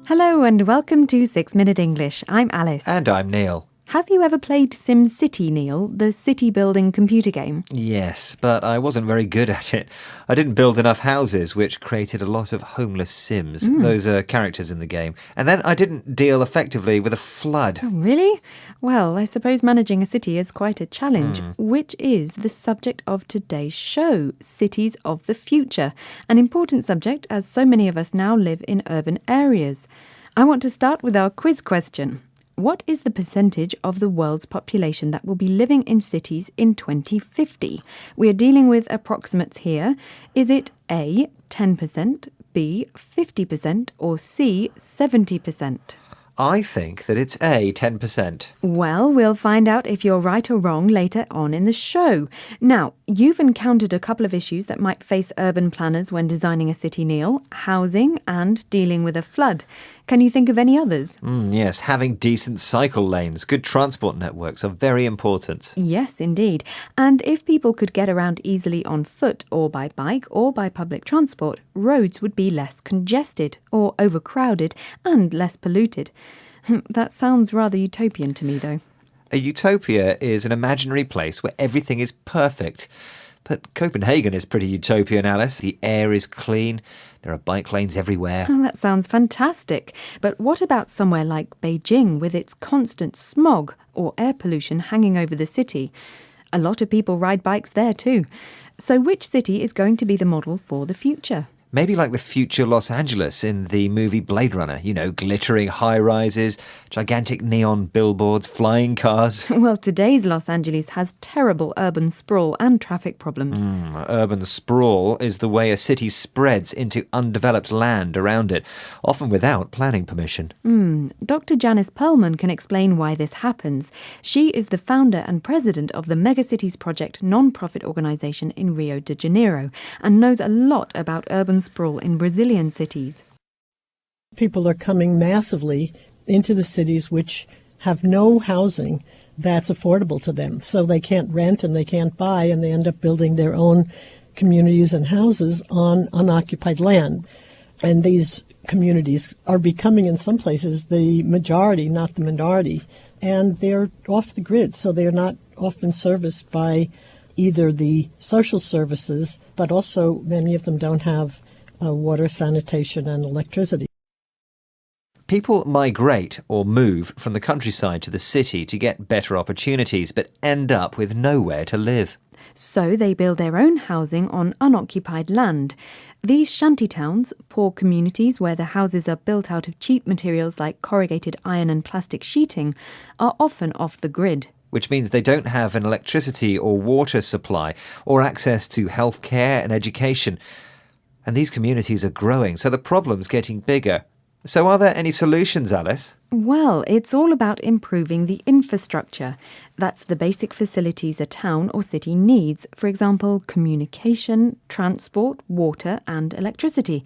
Hello and welcome to 6 Minute English. I'm Alice. And I'm Neil. Have you ever played SimCity, Neil, the city-building computer game? Yes, but I wasn't very good at it. I didn't build enough houses, which created a lot of homeless Sims. Those are characters in the game. And then I didn't deal effectively with a flood. Oh, really? Well, I suppose managing a city is quite a challenge, which is the subject of today's show, Cities of the Future. An important subject as so many of us now live in urban areas. I want to start with our quiz question. What is the percentage of the world's population that will be living in cities in 2050? We are dealing with approximates here. Is it A, 10%, B, 50%, or C, 70%? I think that it's A, 10%. Well, we'll find out if you're right or wrong later on in the show. Now, you've encountered a couple of issues that might face urban planners when designing a city, Neil: housing and dealing with a flood. Can you think of any others? Yes, having decent cycle lanes, good transport networks are very important. Yes, indeed. And if people could get around easily on foot or by bike or by public transport, roads would be less congested or overcrowded and less polluted. That sounds rather utopian to me, though. A utopia is an imaginary place where everything is perfect. But Copenhagen is pretty utopian, Alice. The air is clean. There are bike lanes everywhere. Oh, that sounds fantastic. But what about somewhere like Beijing with its constant smog or air pollution hanging over the city? A lot of people ride bikes there too. So which city is going to be the model for the future? Maybe like the future Los Angeles in the movie Blade Runner. You know, glittering high-rises, gigantic neon billboards, flying cars. Well, today's Los Angeles has terrible urban sprawl and traffic problems. Urban sprawl is the way a city spreads into undeveloped land around it, often without planning permission. Dr. Janice Perlman can explain why this happens. She is the founder and president of the Megacities Project non-profit organisation in Rio de Janeiro and knows a lot about urban sprawl in Brazilian cities. People are coming massively into the cities which have no housing that's affordable to them. So they can't rent and they can't buy, and they end up building their own communities and houses on unoccupied land. And these communities are becoming, in some places, the majority, not the minority. And they're off the grid, so they're not often serviced by either the social services, but also many of them don't have water, sanitation, and electricity. People migrate or move from the countryside to the city to get better opportunities, but end up with nowhere to live. So they build their own housing on unoccupied land. These shanty towns, poor communities where the houses are built out of cheap materials like corrugated iron and plastic sheeting, are often off the grid. Which means they don't have an electricity or water supply or access to healthcare and education. And these communities are growing, so the problem's getting bigger. So are there any solutions, Alice? Well, it's all about improving the infrastructure. That's the basic facilities a town or city needs. For example, communication, transport, water and electricity.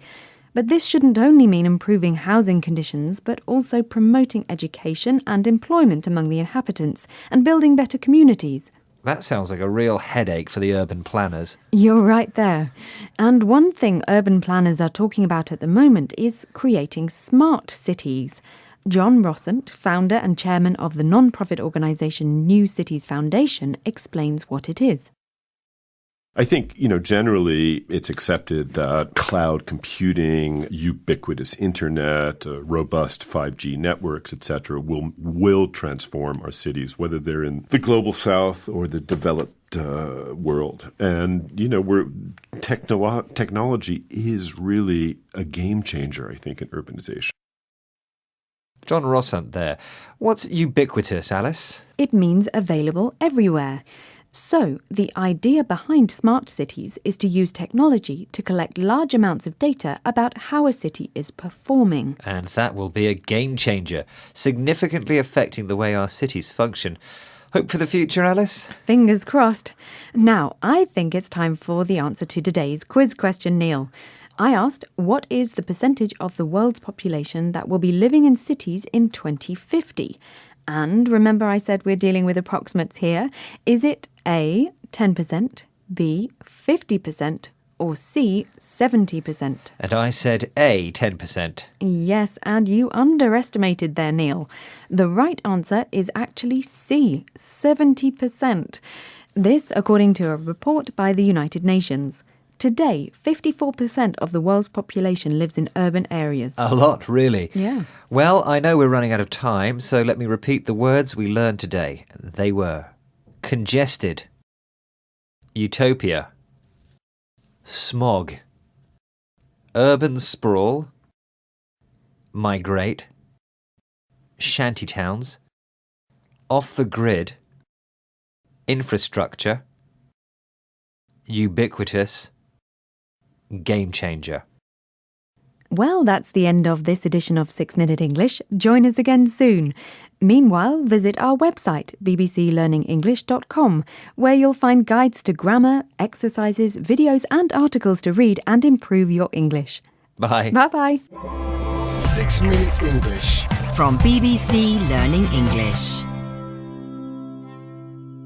But this shouldn't only mean improving housing conditions, but also promoting education and employment among the inhabitants and building better communities. That sounds like a real headache for the urban planners. You're right there. And one thing urban planners are talking about at the moment is creating smart cities. John Rossant, founder and chairman of the non-profit organisation New Cities Foundation, explains what it is. I think, generally it's accepted that cloud computing, ubiquitous internet, robust 5G networks, etc., will transform our cities, whether they're in the global south or the developed world. And, technology is really a game changer, I think, in urbanization. John Rossant there. What's ubiquitous, Alice? It means available everywhere. So, the idea behind smart cities is to use technology to collect large amounts of data about how a city is performing. And that will be a game changer, significantly affecting the way our cities function. Hope for the future, Alice? Fingers crossed. Now, I think it's time for the answer to today's quiz question, Neil. I asked, what is the percentage of the world's population that will be living in cities in 2050? And remember I said we're dealing with approximates here. Is it A, 10%, B, 50%, or C, 70%? And I said A, 10%. Yes, and you underestimated there, Neil. The right answer is actually C, 70%. This, according to a report by the United Nations. Today, 54% of the world's population lives in urban areas. A lot, really. Yeah. Well, I know we're running out of time, so let me repeat the words we learned today. They were congested, utopia, smog, urban sprawl, migrate, shantytowns, off the grid, infrastructure, ubiquitous, game changer. Well, that's the end of this edition of 6 Minute English. Join us again soon. Meanwhile, visit our website, bbclearningenglish.com, where you'll find guides to grammar, exercises, videos and articles to read and improve your English. Bye. Bye-bye. 6 Minute English from BBC Learning English.